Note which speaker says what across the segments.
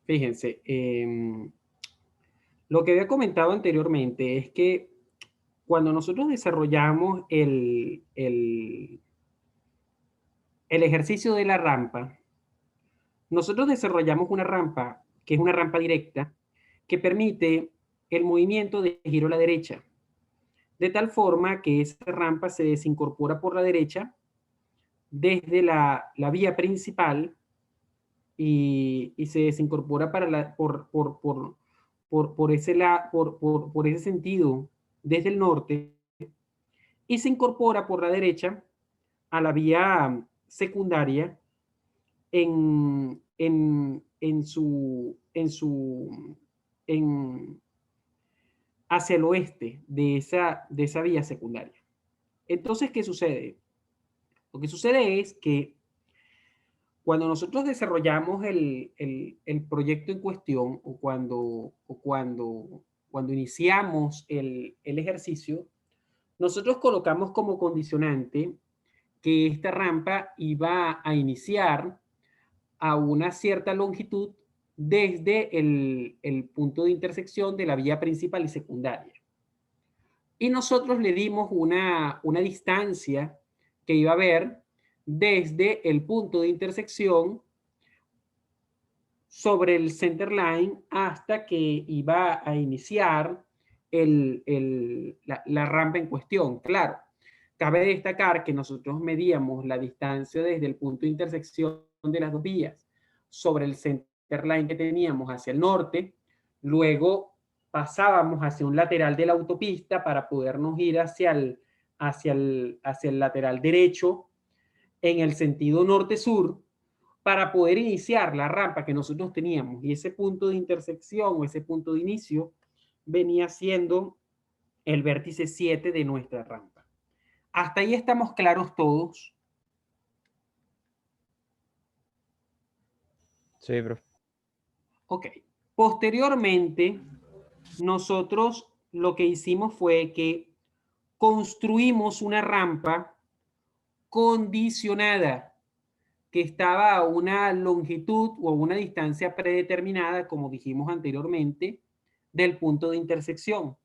Speaker 1: Fíjense, lo que había comentado anteriormente es que cuando nosotros desarrollamos el ejercicio de la rampa, nosotros desarrollamos una rampa que es una rampa directa que permite el movimiento de giro a la derecha, de tal forma que esa rampa se desincorpora por la derecha desde la vía principal y se desincorpora para por ese, por ese sentido desde el norte y se incorpora por la derecha a la vía secundaria en, hacia el oeste de esa vía secundaria. Entonces, ¿qué sucede? Lo que sucede es que cuando nosotros desarrollamos el proyecto en cuestión cuando iniciamos el ejercicio, nosotros colocamos como condicionante que esta rampa iba a iniciar a una cierta longitud desde el punto de intersección de la vía principal y secundaria. Y nosotros le dimos una distancia que iba a haber desde el punto de intersección sobre el center line hasta que iba a iniciar la rampa en cuestión. Claro, cabe destacar que nosotros medíamos la distancia desde el punto de intersección de las dos vías sobre el center line que teníamos hacia el norte, luego pasábamos hacia un lateral de la autopista para podernos ir hacia el lateral derecho en el sentido norte-sur para poder iniciar la rampa que nosotros teníamos. Y ese punto de intersección o ese punto de inicio venía siendo el vértice 7 de nuestra rampa. Hasta ahí estamos claros todos.
Speaker 2: Sí, profe.
Speaker 1: Ok. Posteriormente, nosotros lo que hicimos fue que construimos una rampa condicionada que estaba a una longitud o a una distancia predeterminada, como dijimos anteriormente, del punto de intersección.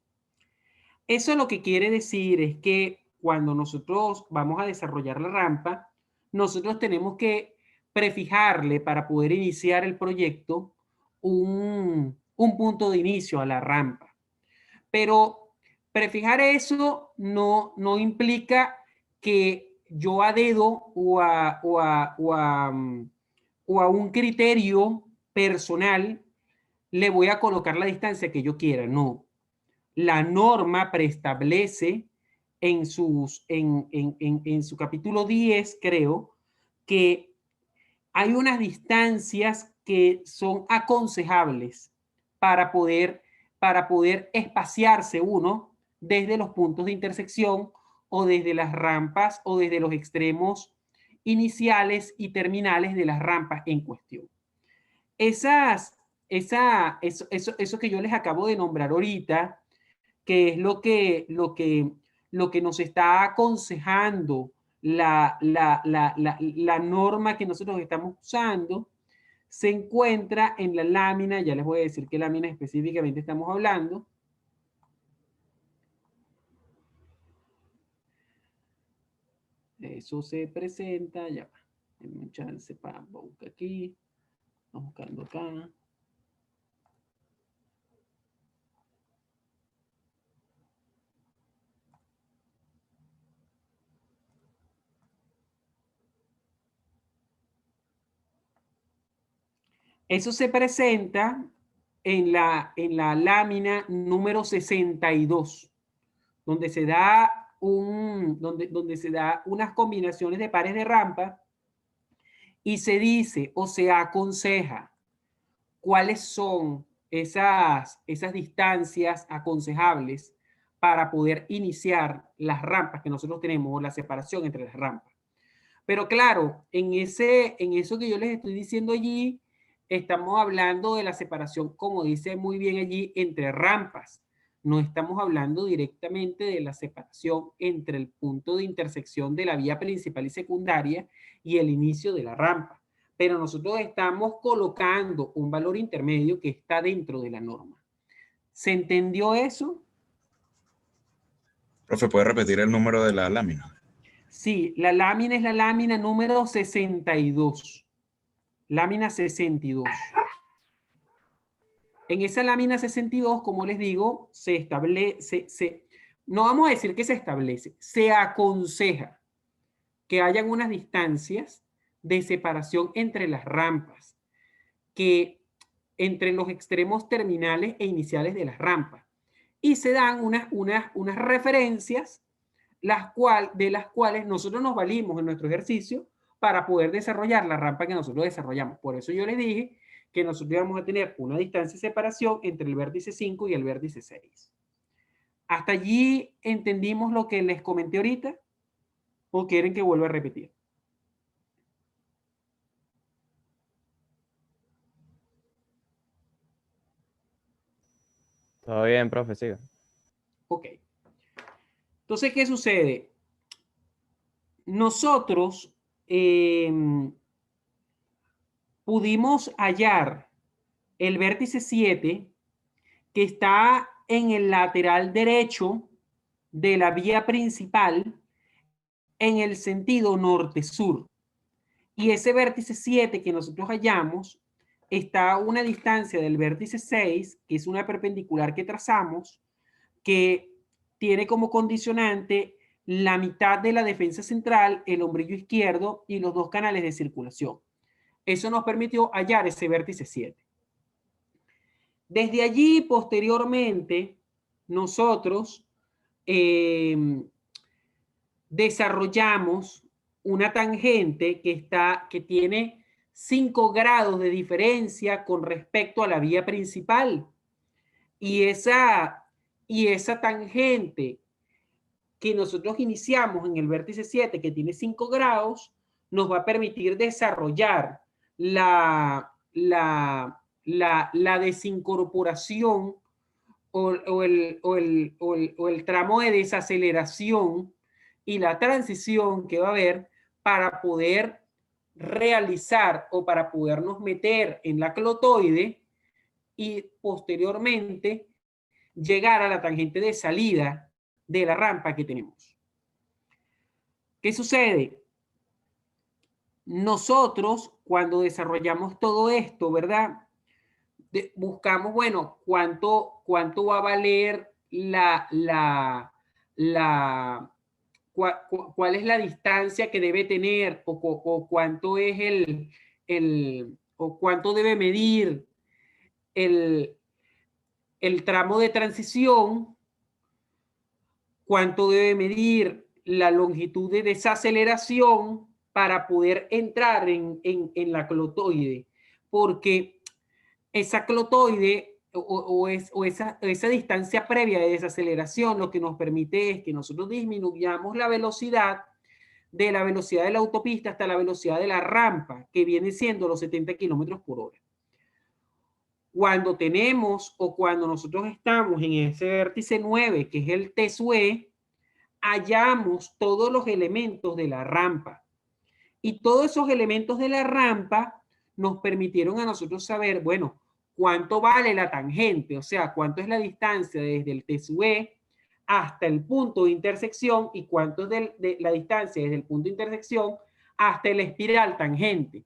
Speaker 1: Eso lo que quiere decir es que cuando nosotros vamos a desarrollar la rampa, nosotros tenemos que prefijarle para poder iniciar el proyecto un punto de inicio a la rampa. Pero prefijar eso no implica que yo a dedo o a un criterio personal le voy a colocar la distancia que yo quiera. No, la norma preestablece en su capítulo 10, creo, que hay unas distancias que son aconsejables para poder, para poder espaciarse uno desde los puntos de intersección o desde las rampas o desde los extremos iniciales y terminales de las rampas en cuestión. Eso que yo les acabo de nombrar ahorita, que es lo que nos está aconsejando la norma que nosotros estamos usando, se encuentra en la lámina, ya les voy a decir qué lámina específicamente estamos hablando. Eso se presenta, ya va, denme un chance para buscar aquí, vamos buscando acá. Eso se presenta en la lámina número 62, donde se da donde se da unas combinaciones de pares de rampa y se dice o se aconseja cuáles son esas distancias aconsejables para poder iniciar las rampas que nosotros tenemos o la separación entre las rampas. Pero claro, en eso que yo les estoy diciendo allí, estamos hablando de la separación, como dice muy bien allí, entre rampas. No estamos hablando directamente de la separación entre el punto de intersección de la vía principal y secundaria y el inicio de la rampa. pero nosotros estamos colocando un valor intermedio que está dentro de la norma. ¿Se entendió eso?
Speaker 2: Profe, ¿puede repetir el número de la lámina?
Speaker 1: Sí, la lámina es la lámina número 62. Lámina 62. En esa lámina 62, como les digo, se establece, no vamos a decir que se establece, se aconseja que hayan unas distancias de separación entre las rampas, que entre los extremos terminales e iniciales de las rampas. Y se dan unas referencias de las cuales nosotros nos valimos en nuestro ejercicio para poder desarrollar la rampa que nosotros desarrollamos. Por eso yo les dije que nosotros íbamos a tener una distancia de separación entre el vértice 5 y el vértice 6. ¿Hasta allí entendimos lo que les comenté ahorita? ¿O quieren que vuelva a repetir?
Speaker 3: Todo bien, profe, siga.
Speaker 1: Ok. Entonces, ¿qué sucede? Nosotros pudimos hallar el vértice 7 que está en el lateral derecho de la vía principal en el sentido norte-sur. Y ese vértice 7 que nosotros hallamos está a una distancia del vértice 6, que es una perpendicular que trazamos, que tiene como condicionante la mitad de la defensa central, el hombrillo izquierdo y los dos canales de circulación. Eso nos permitió hallar ese vértice 7. Desde allí, posteriormente, nosotros desarrollamos una tangente que tiene 5 grados de diferencia con respecto a la vía principal. Y esa tangente que nosotros iniciamos en el vértice 7, que tiene 5 grados, nos va a permitir desarrollar la desincorporación o el tramo de desaceleración y la transición que va a haber para poder realizar o para podernos meter en la clotoide y posteriormente llegar a la tangente de salida de la rampa que tenemos. ¿Qué sucede? Nosotros, cuando desarrollamos todo esto, ¿verdad? Buscamos, bueno, cuánto va a valer cuál es la distancia que debe tener o cuánto es o cuánto debe medir el tramo de transición, cuánto debe medir la longitud de desaceleración para poder entrar en la clotoide, porque esa clotoide o esa distancia previa de desaceleración lo que nos permite es que nosotros disminuyamos la velocidad de la velocidad de la autopista hasta la velocidad de la rampa, que viene siendo los 70 kilómetros por hora. Cuando tenemos o cuando nosotros estamos en ese vértice 9, que es el TSUE, hallamos todos los elementos de la rampa. Y todos esos elementos de la rampa nos permitieron a nosotros saber, bueno, cuánto vale la tangente, o sea, cuánto es la distancia desde el TSUE hasta el punto de intersección y cuánto es de la distancia desde el punto de intersección hasta el espiral tangente.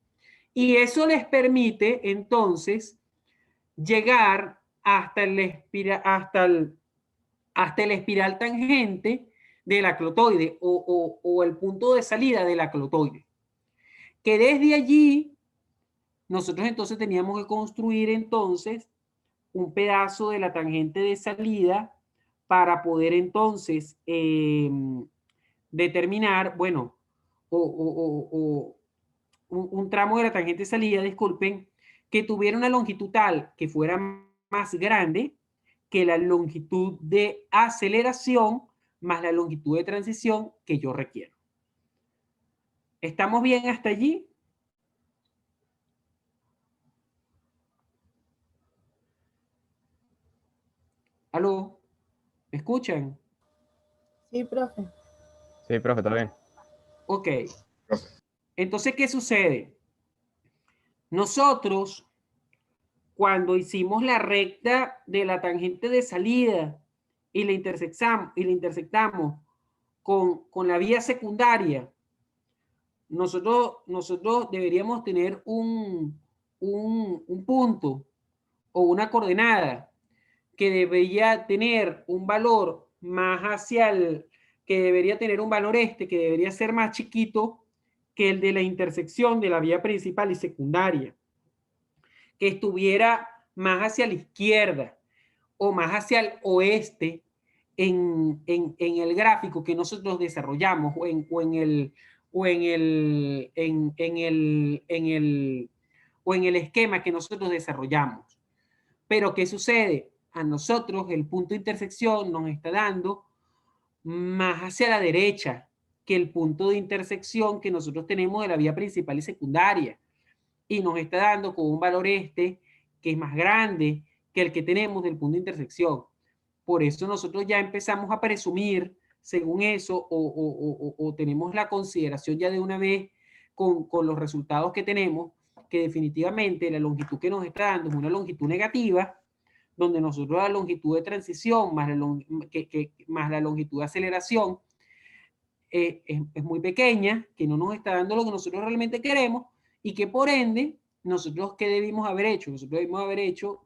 Speaker 1: Y eso les permite entonces llegar hasta el espiral tangente de la clotoide o el punto de salida de la clotoide. Que desde allí nosotros entonces teníamos que construir entonces un pedazo de la tangente de salida para poder entonces determinar, bueno, un tramo de la tangente de salida, disculpen, que tuviera una longitud tal que fuera más grande que la longitud de aceleración más la longitud de transición que yo requiero. ¿Estamos bien hasta allí? ¿Aló? ¿Me escuchan?
Speaker 4: Sí, profe.
Speaker 3: Sí, profe, todo bien.
Speaker 1: Ok. Entonces, ¿qué sucede? Nosotros, cuando hicimos la recta de la tangente de salida y la intersectamos con la vía secundaria, nosotros deberíamos tener un punto o una coordenada que debería tener un valor más hacia el, que debería tener un valor que debería ser más chiquito que el de la intersección de la vía principal y secundaria, que estuviera más hacia la izquierda o más hacia el oeste en el gráfico que nosotros desarrollamos o en el esquema que nosotros desarrollamos. Pero ¿qué sucede? A nosotros el punto de intersección nos está dando más hacia la derecha que el punto de intersección que nosotros tenemos de la vía principal y secundaria. Y nos está dando con un valor que es más grande que el que tenemos del punto de intersección. Por eso nosotros ya empezamos a presumir, según eso, o tenemos la consideración ya de una vez con los resultados que tenemos, que definitivamente la longitud que nos está dando es una longitud negativa, donde nosotros la longitud de transición más la longitud de aceleración es muy pequeña, que no nos está dando lo que nosotros realmente queremos y que por ende, nosotros ¿qué debimos haber hecho? Nosotros debimos haber hecho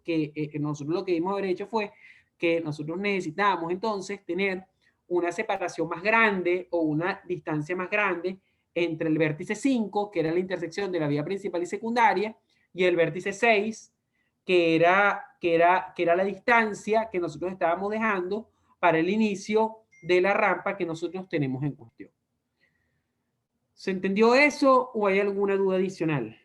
Speaker 1: nosotros lo que debimos haber hecho fue que nosotros necesitábamos entonces tener una separación más grande o una distancia más grande entre el vértice 5, que era la intersección de la vía principal y secundaria, y el vértice 6, que era la distancia que nosotros estábamos dejando para el inicio de la rampa que nosotros tenemos en cuestión. ¿Se entendió eso o hay alguna duda adicional?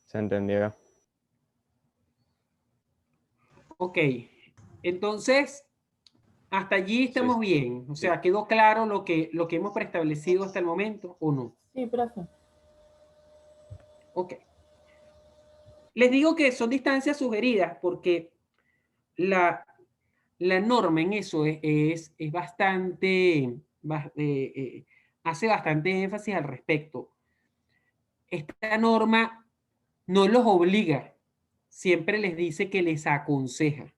Speaker 3: Se entendió.
Speaker 1: Ok, entonces hasta allí estamos bien. O sea, ¿quedó claro lo que hemos preestablecido hasta el momento o no?
Speaker 4: Sí, profe.
Speaker 1: Ok. Les digo que son distancias sugeridas porque la norma en eso es bastante, hace bastante énfasis al respecto. Esta norma no los obliga, siempre les dice que les aconseja,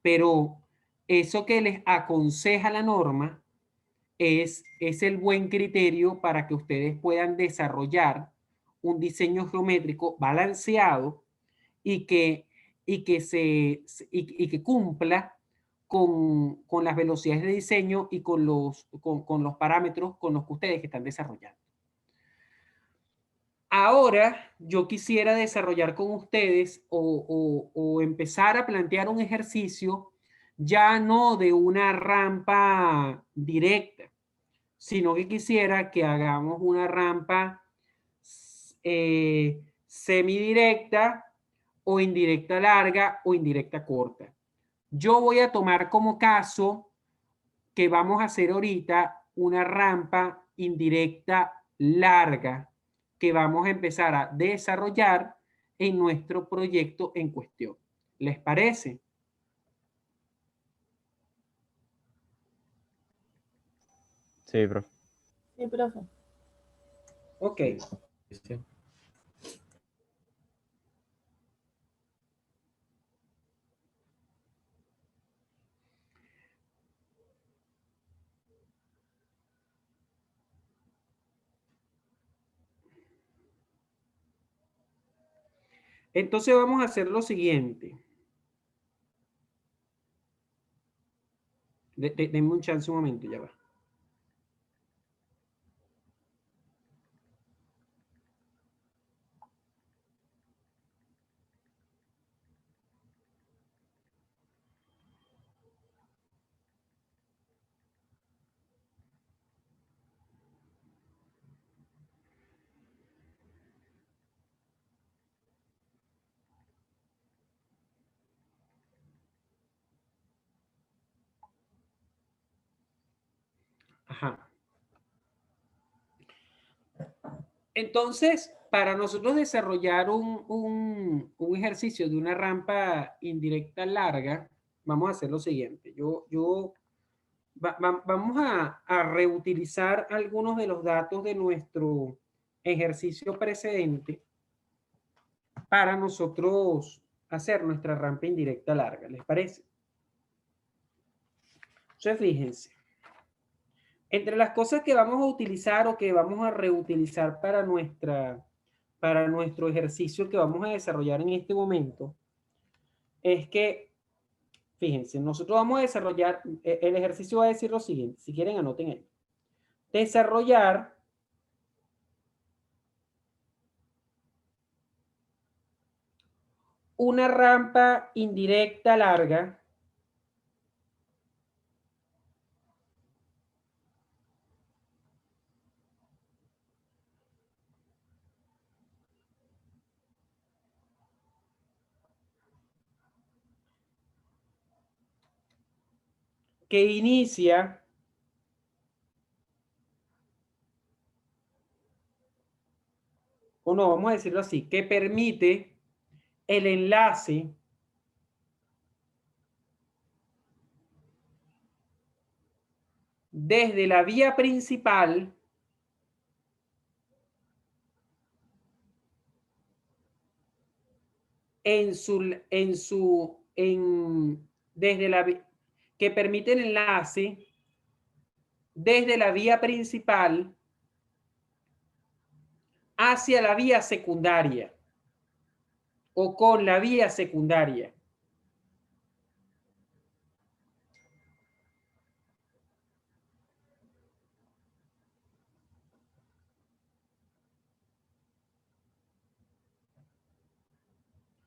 Speaker 1: pero eso que les aconseja la norma es el buen criterio para que ustedes puedan desarrollar un diseño geométrico balanceado y que cumpla con las velocidades de diseño y con los parámetros con los que ustedes están desarrollando. Ahora yo quisiera desarrollar con ustedes o empezar a plantear un ejercicio ya no de una rampa directa, sino que quisiera que hagamos una rampa semidirecta o indirecta larga o indirecta corta. Yo voy a tomar como caso que vamos a hacer ahorita una rampa indirecta larga que vamos a empezar a desarrollar en nuestro proyecto en cuestión. ¿Les parece?
Speaker 3: Sí, profe.
Speaker 4: Sí, profe.
Speaker 1: Ok.
Speaker 2: Sí.
Speaker 1: Entonces vamos a hacer lo siguiente. Denme un chance un momento, ya va. Ajá. Entonces, para nosotros desarrollar un ejercicio de una rampa indirecta larga, vamos a hacer lo siguiente. Yo Vamos a reutilizar algunos de los datos de nuestro ejercicio precedente para nosotros hacer nuestra rampa indirecta larga. ¿Les parece? Entonces, fíjense. Entre las cosas que vamos a utilizar o que vamos a reutilizar para nuestro ejercicio que vamos a desarrollar en este momento, es que, fíjense, nosotros vamos a desarrollar, el ejercicio va a decir lo siguiente, si quieren anoten ahí. Desarrollar una rampa indirecta larga que inicia o no, vamos a decirlo así, que permite el enlace desde la vía principal que permite el enlace desde la vía principal hacia la vía secundaria o con la vía secundaria.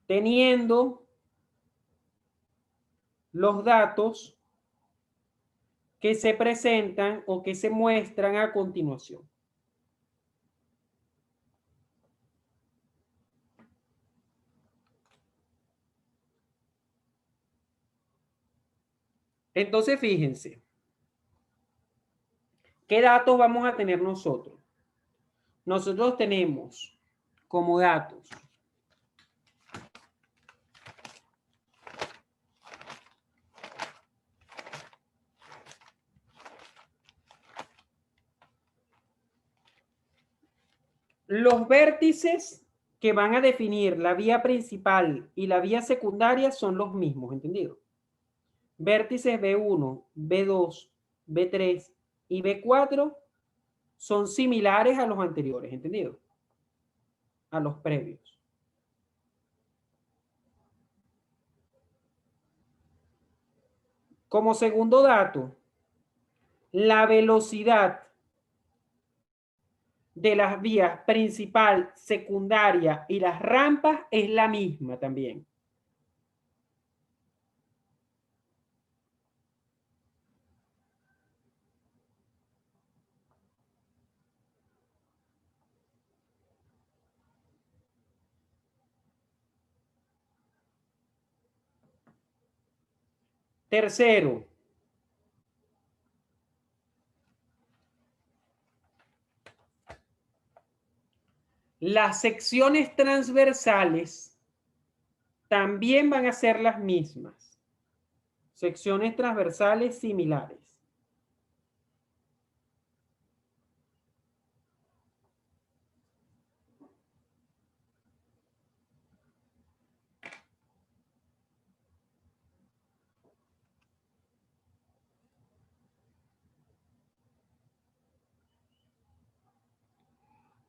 Speaker 1: Teniendo los datos que se presentan o que se muestran a continuación. Entonces, fíjense, ¿qué datos vamos a tener nosotros? Nosotros tenemos como datos los vértices que van a definir la vía principal y la vía secundaria son los mismos, ¿entendido? Vértices B1, B2, B3 y B4 son similares a los anteriores, ¿entendido? A los previos. Como segundo dato, la velocidad de las vías principal, secundaria y las rampas es la misma también. Tercero, las secciones transversales también van a ser las mismas. Secciones transversales similares.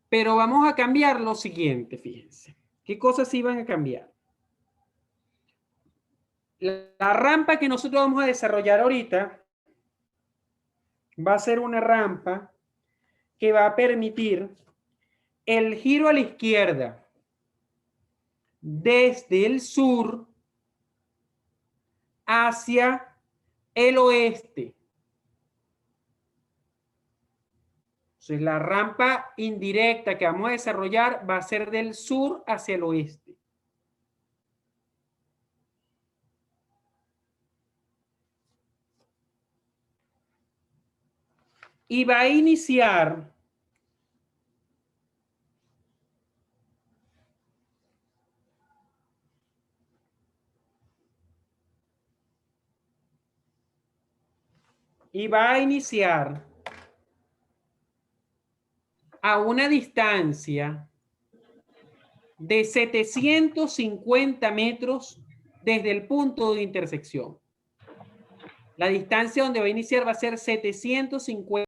Speaker 1: Pero vamos a cambiar lo siguiente, fíjense. ¿Qué cosas iban a cambiar? La rampa que nosotros vamos a desarrollar ahorita va a ser una rampa que va a permitir el giro a la izquierda desde el sur hacia el oeste. Entonces, la rampa indirecta que vamos a desarrollar va a ser del sur hacia el oeste. Y va a iniciar y va a iniciar a una distancia de 750 metros desde el punto de intersección. La distancia donde va a iniciar va a ser 750